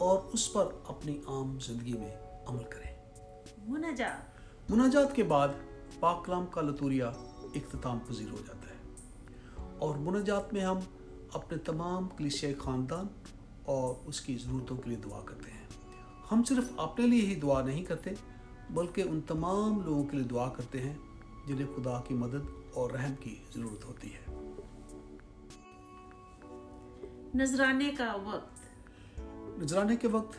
اور اس پر اپنی عام زندگی میں عمل کریں۔ مناجات کے بعد پاک کلام کا لطوریہ اختتام پذیر ہو جاتا ہے، اور مناجات میں ہم اپنے تمام کلیسیائی خاندان اور اس کی ضرورتوں کے لیے دعا کرتے ہیں۔ ہم صرف اپنے لیے ہی دعا نہیں کرتے بلکہ ان تمام لوگوں کے لیے دعا کرتے ہیں جنہیں خدا کی مدد اور رحم کی ضرورت ہوتی ہے۔ نذرانے کا وقت۔ نذرانے کے وقت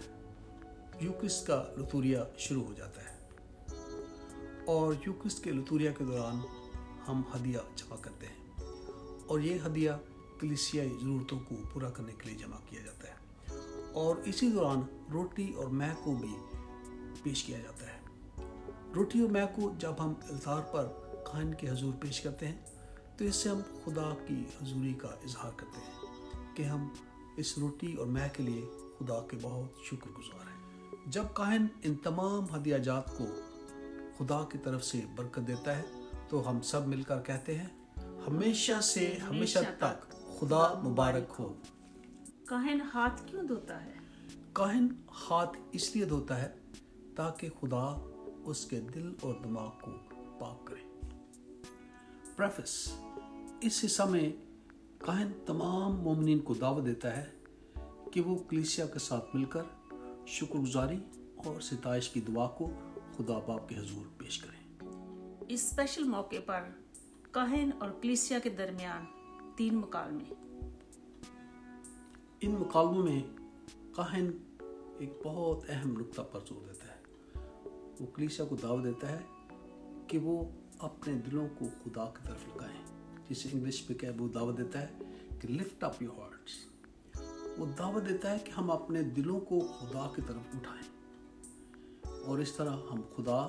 یوکرسٹ کا لطوریہ شروع ہو جاتا ہے، اور یوکرسٹ کے لطوریہ کے دوران ہم ہدیہ جمع کرتے ہیں، اور یہ ہدیہ کلیسیائی ضرورتوں کو پورا کرنے کے لیے جمع کیا جاتا ہے، اور اسی دوران روٹی اور مے کو بھی پیش کیا جاتا ہے۔ روٹی اور مے کو جب ہم التار پر کاہن کے حضور پیش کرتے ہیں تو اس سے ہم خدا کی حضوری کا اظہار کرتے ہیں کہ ہم اس روٹی اور مے کے لیے خدا کے بہت شکر گزار ہیں۔ جب کاہن ان تمام ہدیہ جات کو خدا کی طرف سے برکت دیتا ہے تو ہم سب مل کر کہتے ہیں، ہمیشہ سے ہمیشہ تک خدا مبارک ہو۔ کاہن ہاتھ کیوں دھوتا ہے؟ کاہن ہاتھ اس لیے دھوتا ہے تاکہ خدا اس کے دل اور دماغ کو پاک کرے۔ پریفس: اس حصہ میں کاہن تمام مومنین کو دعوت دیتا ہے کہ وہ کلیسیا کے ساتھ مل کر شکر گزاری اور ستائش کی دعا کو خدا باپ کے حضور پیش کریں۔ اس اسپیشل موقع پر کاہن اور کلیسیا کے درمیان 3 مکالمے۔ ان مکالموں میں کاہن ایک بہت اہم نقطہ پر زور دیتا ہے۔ وہ کلیسیا کو دعوت دیتا ہے کہ وہ اپنے دلوں کو خدا کی طرف لگائیں، جسے انگلش میں وہ دعوت دیتا ہے کہ لفٹ اپ یور ہارٹس۔ وہ دعوت دیتا ہے کہ ہم اپنے دلوں کو خدا کی طرف اٹھائیں، اور اس طرح ہم خدا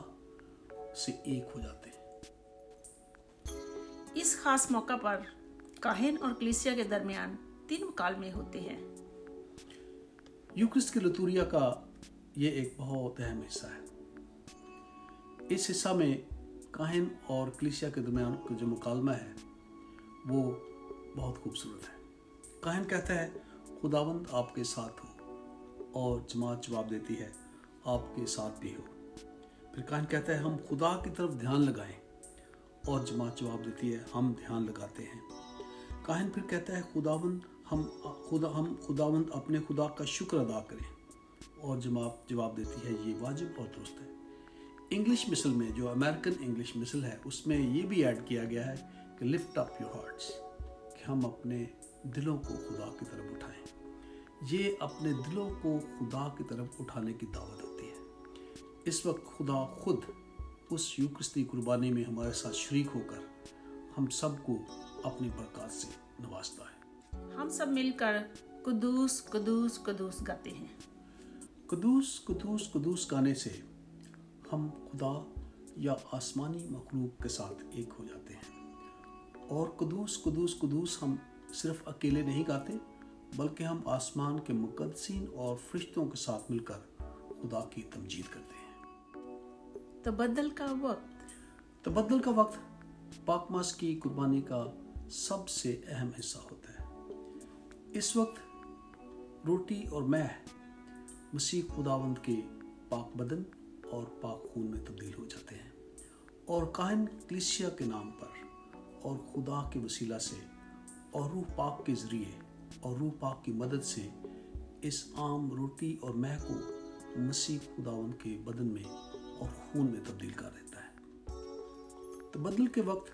سے ایک ہو جاتے ہیں۔ اس خاص موقع پر کاہن اور کلیسیا کے درمیان 3 مکالمے ہوتے ہیں۔ یوکرسٹ کے لطوریہ کا یہ ایک بہت اہم حصہ ہے۔ اس حصہ میں کاہن اور کلیسیا کے درمیان جو مکالمہ ہے وہ بہت خوبصورت ہے۔ کاہن کہتا ہے، خداوند آپ کے ساتھ ہو، اور جماعت جواب دیتی ہے، آپ کے ساتھ بھی ہو۔ پھر کاہن کہتا ہے، ہم خدا کی طرف دھیان لگائیں، اور جماعت جواب دیتی ہے، ہم دھیان لگاتے ہیں۔ کاہن پھر کہتا ہے، ہم خداوند اپنے خدا کا شکر ادا کریں، اور جماعت جواب دیتی ہے، یہ واجب اور درست ہے۔ انگلش مثل میں، جو امریکن انگلش مثل ہے، اس میں یہ بھی ایڈ کیا گیا ہے کہ لفٹ اپ یور ہارٹس، کہ ہم اپنے دلوں کو خدا کی طرف اٹھائیں۔ یہ اپنے دلوں کو خدا کی طرف اٹھانے کی دعوت ہوتی ہے۔ اس وقت خدا خود اس یوکرستی قربانی میں ہمارے ساتھ شریک ہو کر ہم سب کو اپنی برکات سے نوازتا ہے۔ ہم سب مل کر قدوس قدوس قدوس گاتے ہیں۔ قدوس قدوس قدوس گانے سے ہم خدا یا آسمانی مخلوق کے ساتھ ایک ہو جاتے ہیں، اور قدوس قدوس قدوس ہم صرف اکیلے نہیں گاتے بلکہ ہم آسمان کے مقدسین اور فرشتوں کے ساتھ مل کر خدا کی تمجید کرتے ہیں۔ تبدل کا وقت۔ تبدل کا وقت پاک ماس کی قربانی کا سب سے اہم حصہ ہوتا ہے۔ اس وقت روٹی اور مے مسیح خداوند کے پاک بدن اور پاک خون میں تبدیل ہو جاتے ہیں، اور کاہن کلیسیا کے نام پر اور خدا کے وسیلہ سے اور روح پاک کے ذریعے اور روح پاک کی مدد سے اس عام روٹی اور مے کو مسیح خداوند کے بدن میں اور خون میں تبدیل کر دیتا ہے۔ تبدل کے وقت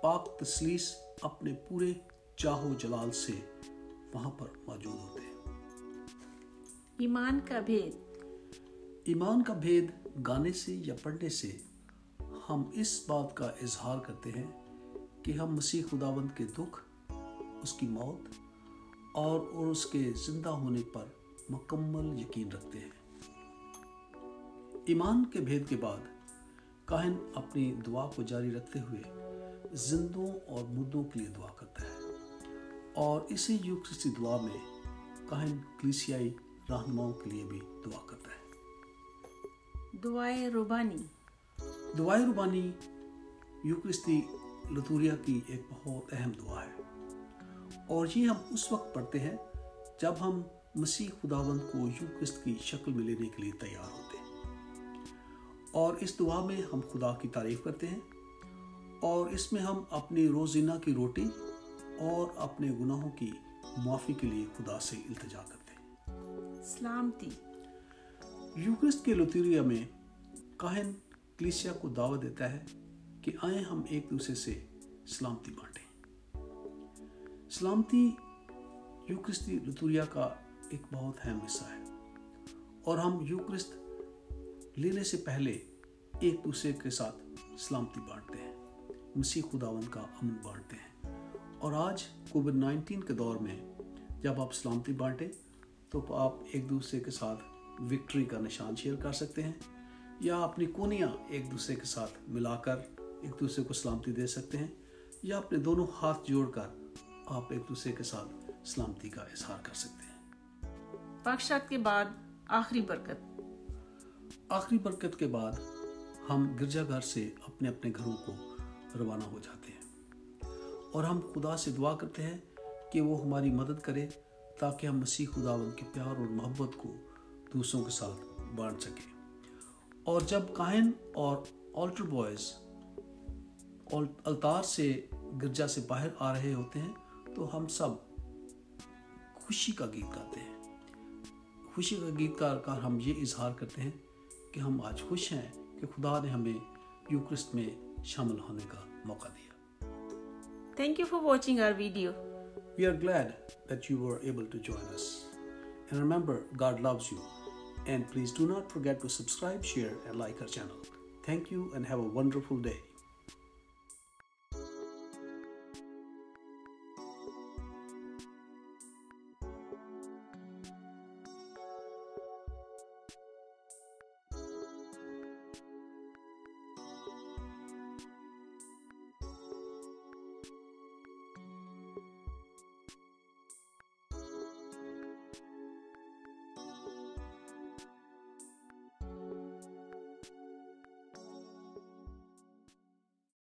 پاک تثلیث اپنے پورے جاہ و جلال سے وہاں پر موجود ہوتے ہیں۔ ایمان کا بھید۔ ایمان کا بھید گانے سے یا پڑھنے سے ہم اس بات کا اظہار کرتے ہیں کہ ہم مسیح خداوند کے دکھ، اس کی موت اور اس کے زندہ ہونے پر مکمل یقین رکھتے ہیں۔ ایمان کے بھید کے بعد کاہن اپنی دعا کو جاری رکھتے ہوئے زندوں اور مردوں کے لیے دعا کرتا ہے، اور اسی یوکرستی دعا میں کاہن کلیسیائی رہنماؤں کے لیے بھی دعا کرتا ہے۔ دعائے ربانی۔ دعائے ربانی یوکرستی لطوریہ کی ایک بہت اہم دعا ہے، اور یہ ہم اس وقت پڑھتے ہیں جب ہم مسیح خداوند کو یوکرسٹ کی شکل میں لینے کے لیے تیار ہوتے ہیں، اور اس دعا میں ہم خدا کی تعریف کرتے ہیں، اور اس میں ہم اپنی روزینہ کی روٹی اور اپنے گناہوں کی معافی کے لیے خدا سے التجا کرتے ہیں۔ سلامتی۔ یوکرسٹ کے لوتیریا میں کاہن کلیسیا کو دعوت دیتا ہے کہ آئیں ہم ایک دوسرے سے سلامتی بانٹیں۔ سلامتی یوکرستی لوتیریا کا ایک بہت اہم حصہ ہے، اور ہم یوکرسٹ لینے سے پہلے ایک دوسرے کے ساتھ سلامتی بانٹتے ہیں، مسیح خداوند کا امن بانٹتے ہیں۔ اور آج کووڈ-19 کے دور میں جب آپ سلامتی بانٹیں تو آپ ایک دوسرے کے ساتھ وکٹری کا نشان شیئر کر سکتے ہیں، یا اپنی کونیاں ایک دوسرے کے ساتھ ملا کر ایک دوسرے کو سلامتی دے سکتے ہیں، یا اپنے دونوں ہاتھ جوڑ کر آپ ایک دوسرے کے ساتھ سلامتی کا اظہار کر سکتے ہیں۔ پاکشات کے بعد آخری برکت۔ آخری برکت کے بعد ہم گرجا گھر سے اپنے اپنے گھروں کو روانہ ہو جاتے ہیں، اور ہم خدا سے دعا کرتے ہیں کہ وہ ہماری مدد کرے تاکہ ہم مسیح خداوند کے پیار اور محبت کو دوسروں کے ساتھ بانٹ سکیں۔ اور جب کاہن اور آلٹر بوائز التار سے گرجا سے باہر آ رہے ہوتے ہیں تو ہم سب خوشی کا گیت گاتے ہیں۔ خوشی کا گیت گا کر ہم یہ اظہار کرتے ہیں کہ ہم آج خوش ہیں کہ خدا نے ہمیں یوکرسٹ میں شامل ہونے کا موقع دیا۔ Thank you for watching our video. We are glad that you were able to join us. And remember, God loves you. And please do not forget to subscribe, share, and like our channel. Thank you and have a wonderful day.